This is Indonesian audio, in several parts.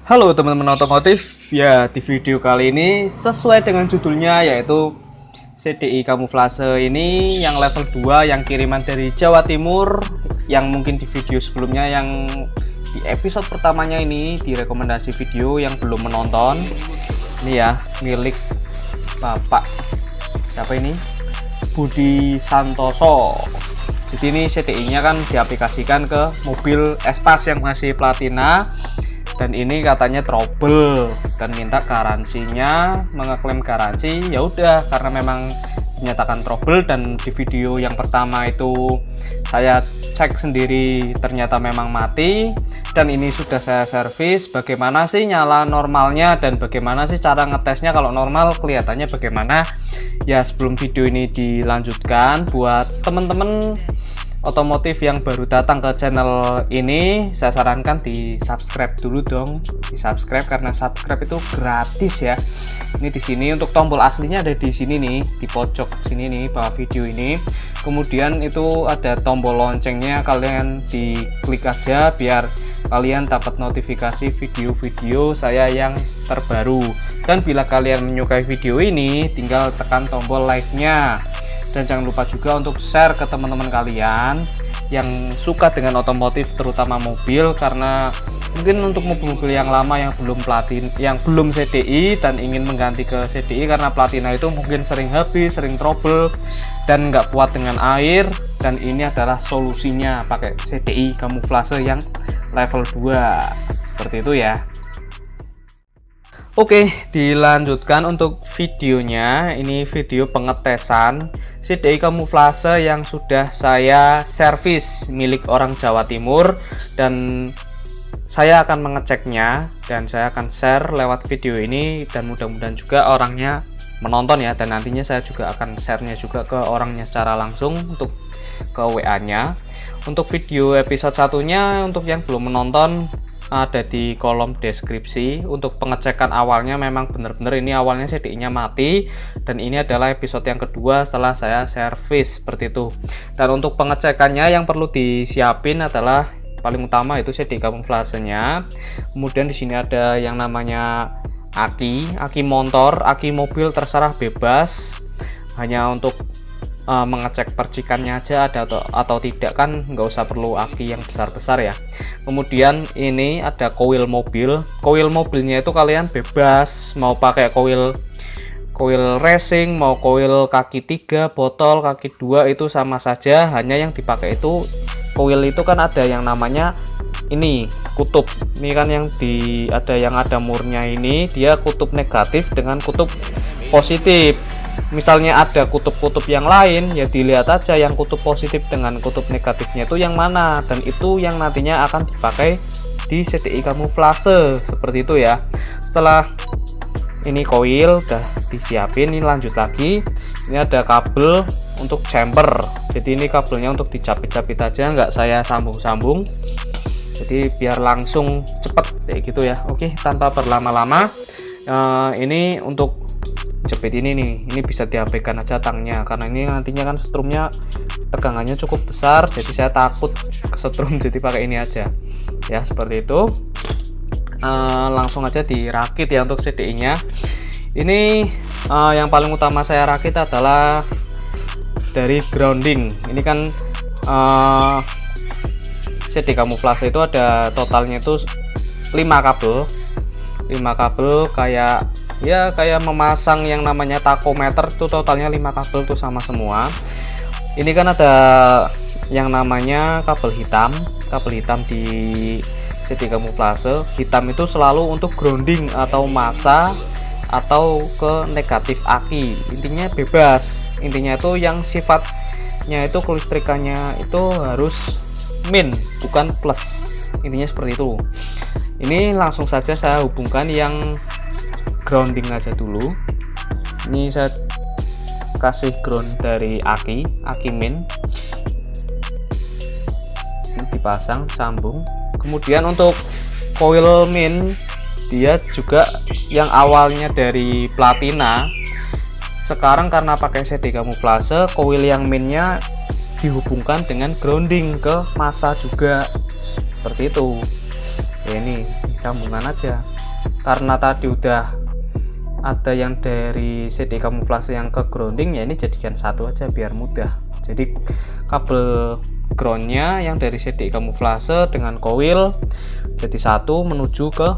Halo teman-teman otomotif, ya di video kali ini sesuai dengan judulnya yaitu CDI kamuflase ini yang level 2 yang kiriman dari Jawa Timur, yang mungkin di video sebelumnya yang di episode pertamanya ini di rekomendasi video yang belum menonton ini ya, milik Bapak siapa ini, Budi Santoso. Jadi ini CDI nya kan diaplikasikan ke mobil Espas yang masih platina, dan ini katanya trouble dan minta garansinya, mengeklaim garansi. Ya udah, karena memang dinyatakan trouble, dan di video yang pertama itu saya cek sendiri ternyata memang mati, dan ini sudah saya servis. Bagaimana sih nyala normalnya dan bagaimana sih cara ngetesnya kalau normal kelihatannya bagaimana ya. Sebelum video ini dilanjutkan, buat temen-temen otomotif yang baru datang ke channel ini, saya sarankan di subscribe dulu dong, di subscribe karena subscribe itu gratis ya. Ini di sini untuk tombol aslinya ada di sini nih, di pojok sini nih bawah video ini. Kemudian itu ada tombol loncengnya, kalian diklik aja biar kalian dapat notifikasi video-video saya yang terbaru. Dan bila kalian menyukai video ini, tinggal tekan tombol like-nya. Dan jangan lupa juga untuk share ke teman-teman kalian yang suka dengan otomotif, terutama mobil, karena mungkin untuk mobil-mobil yang lama yang belum platin, yang belum CDI dan ingin mengganti ke CDI karena platina itu mungkin sering habis, sering trouble dan nggak kuat dengan air, dan ini adalah solusinya pakai CDI kamuflase yang level 2 seperti itu ya. Oke, dilanjutkan untuk videonya. Ini video pengetesan CDI kamuflase yang sudah saya servis milik orang Jawa Timur, dan saya akan mengeceknya dan saya akan share lewat video ini, dan mudah-mudahan juga orangnya menonton ya, dan nantinya saya juga akan share-nya juga ke orangnya secara langsung untuk ke WA-nya. Untuk video episode satunya, untuk yang belum menonton, ada di kolom deskripsi. Untuk pengecekan awalnya memang benar-benar ini awalnya CDI-nya mati, dan ini adalah episode yang kedua setelah saya servis seperti itu. Dan untuk pengecekannya yang perlu disiapin adalah paling utama itu CDI kamuflasenya. Kemudian di sini ada yang namanya aki motor, aki mobil, terserah bebas. Hanya untuk mengecek percikannya aja ada atau tidak, kan nggak usah perlu aki yang besar-besar ya. Kemudian ini ada koil mobil. Koil mobilnya itu kalian bebas mau pakai koil racing, mau koil kaki 3, botol kaki 2 itu sama saja. Hanya yang dipakai itu koil itu kan ada yang namanya ini kutub. Ini kan yang ada murnya, ini dia kutub negatif dengan kutub positif. Misalnya ada kutub-kutub yang lain, ya dilihat aja yang kutub positif dengan kutub negatifnya itu yang mana, dan itu yang nantinya akan dipakai di CDI kamuflase seperti itu ya. Setelah ini koil udah disiapin, ini lanjut lagi. Ini ada kabel untuk jumper, jadi ini kabelnya untuk dicapit-capit aja, nggak saya sambung-sambung, jadi biar langsung cepet kayak gitu ya. Oke, tanpa berlama-lama, ini untuk jepit ini nih, ini bisa diabaikan aja tangnya karena ini nantinya kan strumnya tegangannya cukup besar, jadi saya takut kesetrum, jadi pakai ini aja ya seperti itu. Langsung aja dirakit ya untuk CDI nya ini. Yang paling utama saya rakit adalah dari grounding. Ini kan CDI kamuflase itu ada totalnya itu 5 kabel kayak memasang yang namanya tachometer tuh, totalnya 5 kabel tuh sama semua. Ini kan ada yang namanya kabel hitam di CDI kamuflase. Hitam itu selalu untuk grounding atau massa atau ke negatif aki, intinya bebas. Intinya itu yang sifatnya itu kelistrikannya itu harus min bukan plus, intinya seperti itu. Ini langsung saja saya hubungkan yang grounding aja dulu. Ini saya kasih ground dari aki min, ini dipasang sambung. Kemudian untuk coil min, dia juga yang awalnya dari platina, sekarang karena pakai CDI kamuflase, coil yang minnya dihubungkan dengan grounding ke massa juga seperti itu ya. Ini sambungan aja. karena tadi udah ada yang dari CDI kamuflase yang ke grounding, ya ini jadikan satu aja biar mudah. Jadi kabel groundnya yang dari CDI kamuflase dengan coil jadi satu menuju ke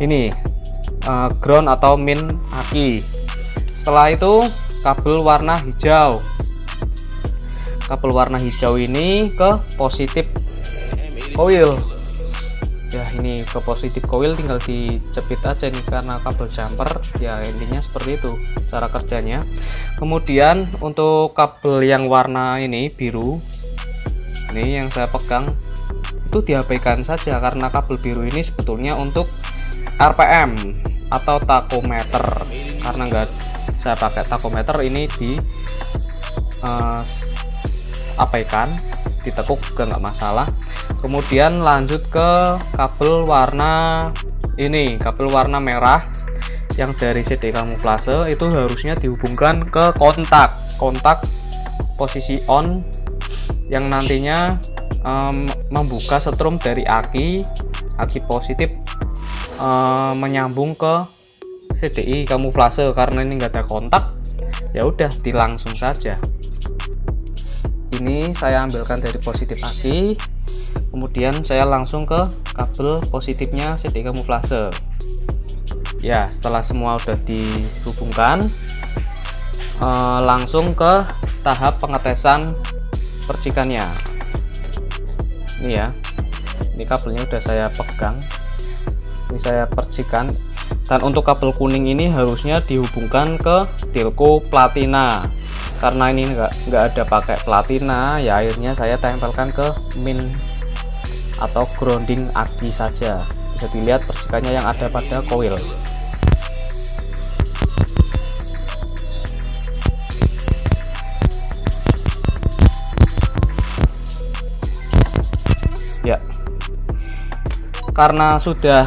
ini ground atau min aki. Setelah itu kabel warna hijau, ini ke positif coil. Ya ini ke positif coil, tinggal dicepit aja nih karena kabel jumper, ya intinya seperti itu cara kerjanya. Kemudian untuk kabel yang warna ini biru, ini yang saya pegang, itu diabaikan saja karena kabel biru ini sebetulnya untuk RPM atau tachometer. Karena nggak saya pakai tachometer, ini di abaikan, ditekuk juga nggak masalah. Kemudian lanjut ke kabel warna ini, kabel warna merah yang dari CDI kamuflase, itu harusnya dihubungkan ke kontak posisi on yang nantinya membuka setrum dari aki positif menyambung ke CDI kamuflase. Karena ini nggak ada kontak, ya udah dilangsung saja. Ini saya ambilkan dari positif aki, kemudian saya langsung ke kabel positifnya CDI kamuflase. Ya setelah semua udah dihubungkan, langsung ke tahap pengetesan percikannya. Ini ya, ini kabelnya udah saya pegang, ini saya percikan. Dan untuk kabel kuning ini harusnya dihubungkan ke Dilco platina. Karena ini nggak ada pakai platina, ya akhirnya saya tempelkan ke min atau grounding aki saja. Bisa dilihat percikannya yang ada pada coil. Ya, karena sudah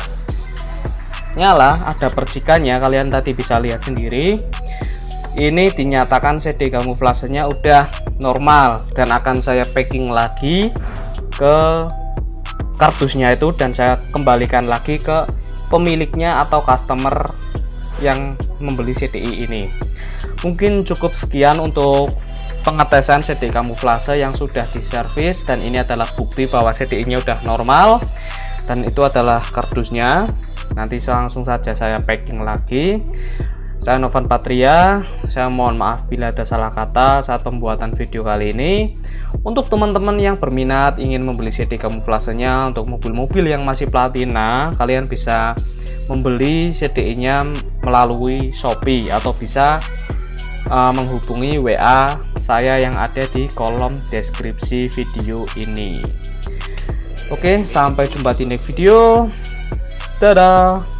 nyala, ada percikannya, kalian tadi bisa lihat sendiri. Ini dinyatakan CDI kamuflasenya udah normal, dan akan saya packing lagi ke kardusnya itu, dan saya kembalikan lagi ke pemiliknya atau customer yang membeli CDI ini. Mungkin cukup sekian untuk pengetesan CDI kamuflase yang sudah diservis, dan ini adalah bukti bahwa CDI-nya udah normal, dan itu adalah kardusnya. Nanti langsung saja saya packing lagi. Saya Novan Patria, saya mohon maaf bila ada salah kata saat pembuatan video kali ini. Untuk teman-teman yang berminat ingin membeli CDI kamuflasenya untuk mobil-mobil yang masih platina, kalian bisa membeli CDI-nya melalui Shopee atau bisa menghubungi WA saya yang ada di kolom deskripsi video ini. Oke, sampai jumpa di next video. Dadah.